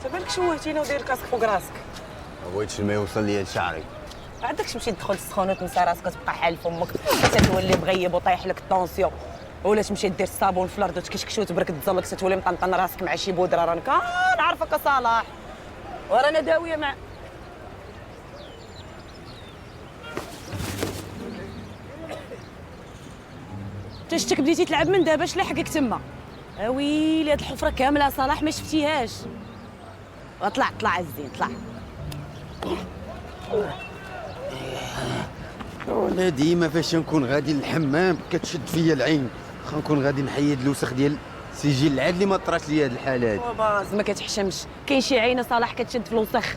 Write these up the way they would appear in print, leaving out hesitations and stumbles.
انت بالك شوهتينا وداير كاسك فوق راسك. ما بغيتش الماء يوصل ليا لشعري. ما عندكش تمشي تدخل السخون وتنسى راسك وتبقى حال فمك حتى تولي مغيب وطايح لك الطونسيون، ولا تمشي دير الصابون في الارض وتكشكش وتبرك التزلق تولي مطنطن راسك مع شي بودره. راني كنعرفك صلاح ورانا داويه مع تشتك. بديتي تلعب من دابا اش لحقك تما؟ اويلي هاد الحفره كامله صلاح ما شفتيهاش. طلع الزين طلع. انا ديما فاش نكون غادي للحمام كتشد فيا العين، خا نكون غادي نحيد الوسخ ديال سجل العاد اللي ما طرات لي هاد الحالات. باز ما كتحشمش، كاين شي عينه صلاح كتشد في الوسخ.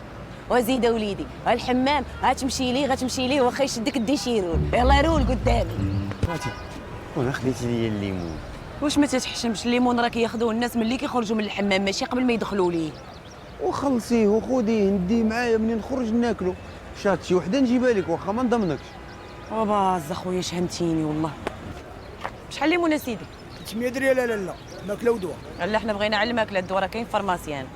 وزيد وليدي الحمام غتمشي ليه واخا يشدك الديشيرول. يلا رول قدامي. عرفتي وانا خديتي ليا الليمون. واش ما تتحشمش؟ الليمون راه كياخذوه الناس ملي كيخرجوا من الحمام ماشي قبل ما يدخلوا ليه. وخلصيه وخذيه نديه معايا منين نخرج ناكلو. شات شي وحده نجيبها لك واخا ما نضمنكش. باز اخويا شهمتيني والله. شحال ليمون اسيدي؟ 300 ريال. لا ماكله ودواء. لا حنا بغينا على الماكله، الدواء راه كاين فارماسيان.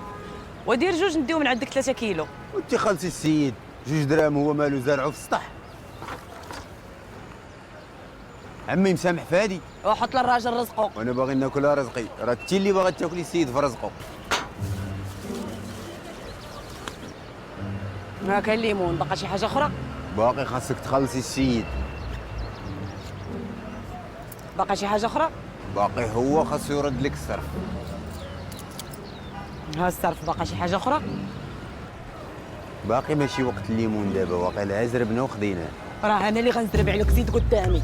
ودير جوج نديو من عندك 3 كيلو. وانت خالتي السيد 2 دراهم هو مالو زارعو في السطح. عمي مسامح فادي وحط للراجل رزقه. وانا باغي ناكل رزقي، راه انت اللي باغا تاكلي السيد في رزقه. ما كاين ليمون، باقا شي حاجه اخرى؟ باقي خاصك تخلصي السيد. باقا شي حاجه اخرى؟ باقي هو خاصو يرد لك الصرف. ها الصرف. باقا شي حاجه اخرى؟ باقي ماشي وقت الليمون دابا، واقيلا زربنا وخديناه. راه انا اللي غنزرب عليك، زيد قدامي.